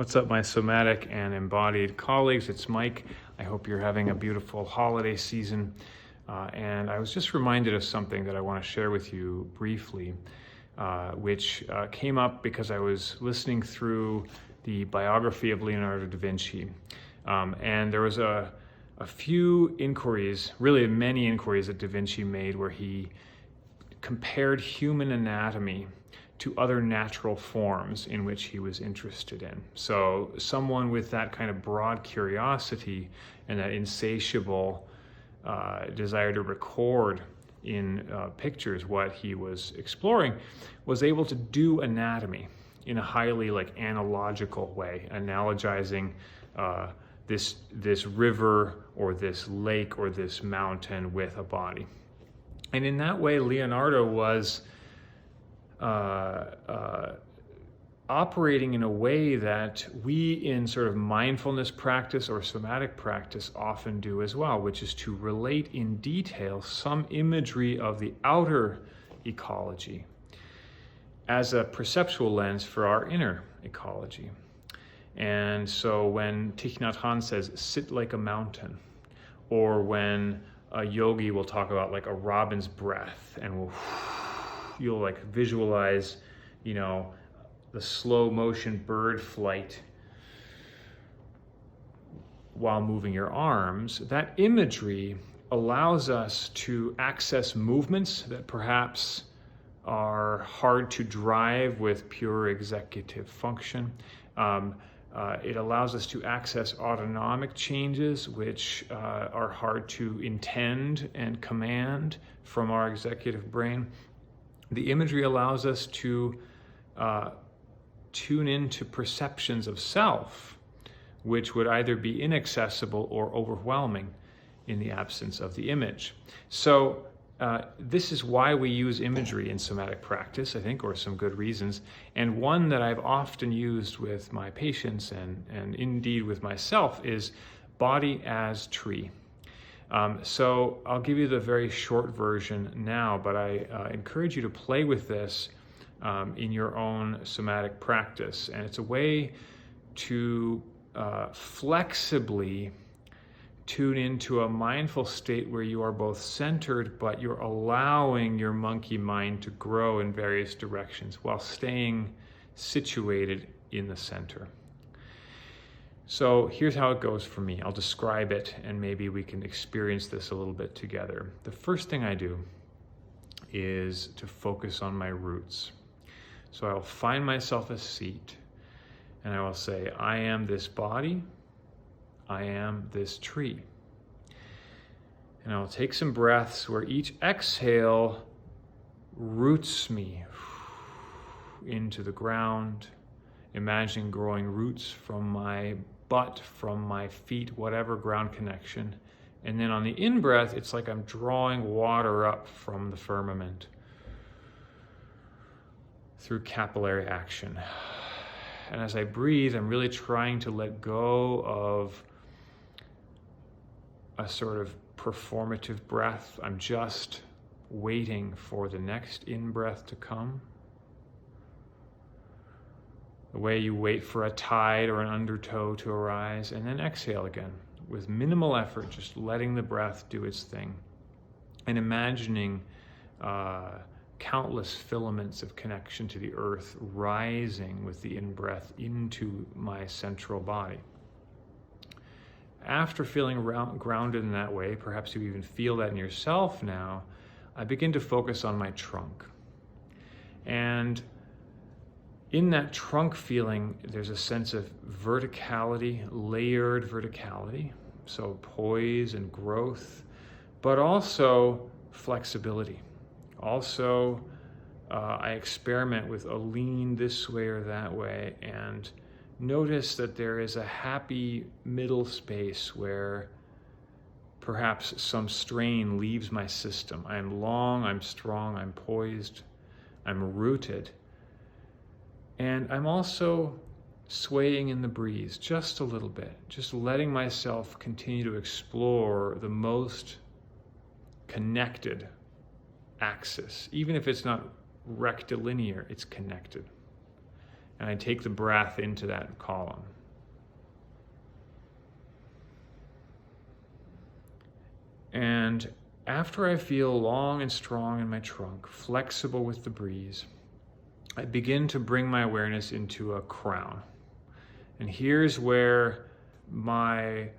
What's up, my somatic and embodied colleagues? It's Mike. I hope you're having a beautiful holiday season. And I was just reminded of something that I want to share with you briefly, which came up because I was listening through the biography of Leonardo da Vinci. And there was a few inquiries, really many inquiries that da Vinci made where he compared human anatomy to other natural forms in which he was interested in. So someone with that kind of broad curiosity and that insatiable desire to record in pictures what he was exploring was able to do anatomy in a highly analogical way, analogizing this river or this lake or this mountain with a body. And in that way, Leonardo was operating in a way that we in sort of mindfulness practice or somatic practice often do as well, which is to relate in detail some imagery of the outer ecology as a perceptual lens for our inner ecology. And so when Thich Nhat Hanh says, sit like a mountain, or when a yogi will talk about like a robin's breath and you'll visualize, the slow motion bird flight while moving your arms. That imagery allows us to access movements that perhaps are hard to drive with pure executive function. It allows us to access autonomic changes which are hard to intend and command from our executive brain. The imagery allows us to tune into perceptions of self, which would either be inaccessible or overwhelming in the absence of the image. So this is why we use imagery in somatic practice, I think, or some good reasons, and one that I've often used with my patients and indeed with myself is body as tree. So I'll give you the very short version now, but I encourage you to play with this in your own somatic practice. And it's a way to flexibly tune into a mindful state where you are both centered, but you're allowing your monkey mind to grow in various directions while staying situated in the center. So here's how it goes for me. I'll describe it and maybe we can experience this a little bit together. The first thing I do is to focus on my roots. So I'll find myself a seat and I will say, I am this body, I am this tree. And I'll take some breaths where each exhale roots me into the ground, imagining growing roots from my butt, from my feet, whatever ground connection. And then on the in-breath, it's like I'm drawing water up from the firmament through capillary action. And as I breathe, I'm really trying to let go of a sort of performative breath. I'm just waiting for the next in-breath to come. The way you wait for a tide or an undertow to arise, and then exhale again with minimal effort, just letting the breath do its thing and imagining countless filaments of connection to the earth rising with the in-breath into my central body. After feeling grounded in that way, perhaps you even feel that in yourself now, I begin to focus on my trunk. And in that trunk feeling, there's a sense of verticality, layered verticality, so poise and growth, but also flexibility. Also, I experiment with a lean this way or that way and notice that there is a happy middle space where perhaps some strain leaves my system. I'm long, I'm strong, I'm poised, I'm rooted. And I'm also swaying in the breeze just a little bit, just letting myself continue to explore the most connected axis. Even if it's not rectilinear, it's connected. and I take the breath into that column. And after I feel long and strong in my trunk, flexible with the breeze, I begin to bring my awareness into a crown. And here's where my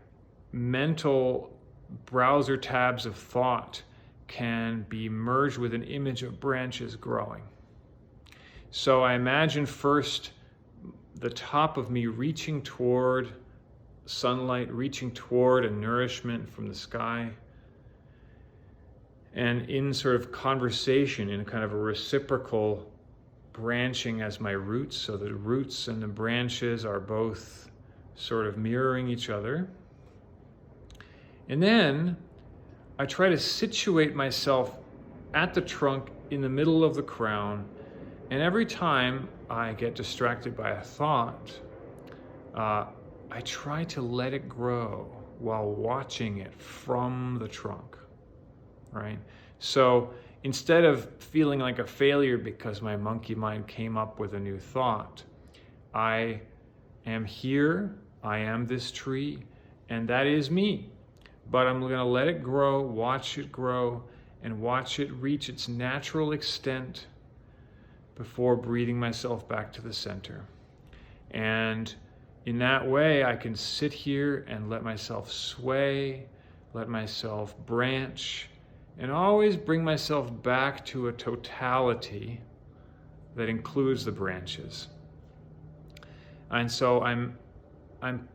mental browser tabs of thought can be merged with an image of branches growing. So I imagine first the top of me reaching toward sunlight, reaching toward a nourishment from the sky. And in sort of conversation, in kind of a reciprocal branching as my roots, so the roots and the branches are both sort of mirroring each other. And then I try to situate myself at the trunk in the middle of the crown, and every time I get distracted by a thought, I try to let it grow while watching it from the trunk, right? So instead of feeling like a failure because my monkey mind came up with a new thought, I am here, I am this tree, and that is me. But I'm going to let it grow, watch it grow, and watch it reach its natural extent before breathing myself back to the center. And in that way, I can sit here and let myself sway, let myself branch, and always bring myself back to a totality that includes the branches. And so I'm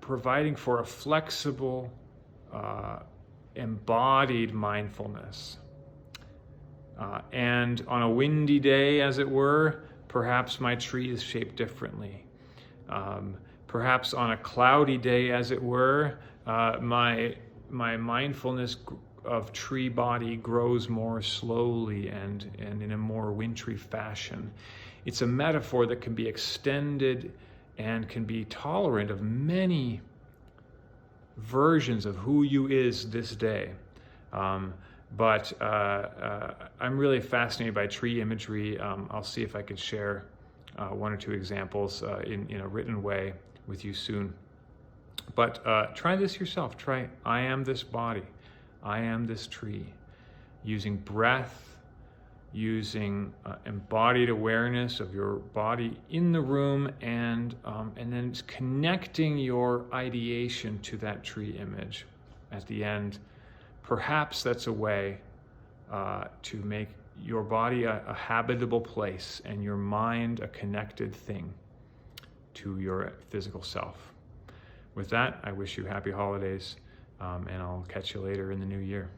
providing for a flexible, embodied mindfulness. And on a windy day, as it were, perhaps my tree is shaped differently. Perhaps on a cloudy day, as it were, my mindfulness of tree body grows more slowly and in a more wintry fashion. It's a metaphor that can be extended and can be tolerant of many versions of who you is this day. But I'm really fascinated by tree imagery. I'll see if I can share one or two examples in a written way with you soon. But try this yourself. Try, I am this body. I am this tree. Using breath, using embodied awareness of your body in the room, and then connecting your ideation to that tree image at the end. Perhaps that's a way to make your body a habitable place and your mind a connected thing to your physical self. With that, I wish you happy holidays, and I'll catch you later in the new year.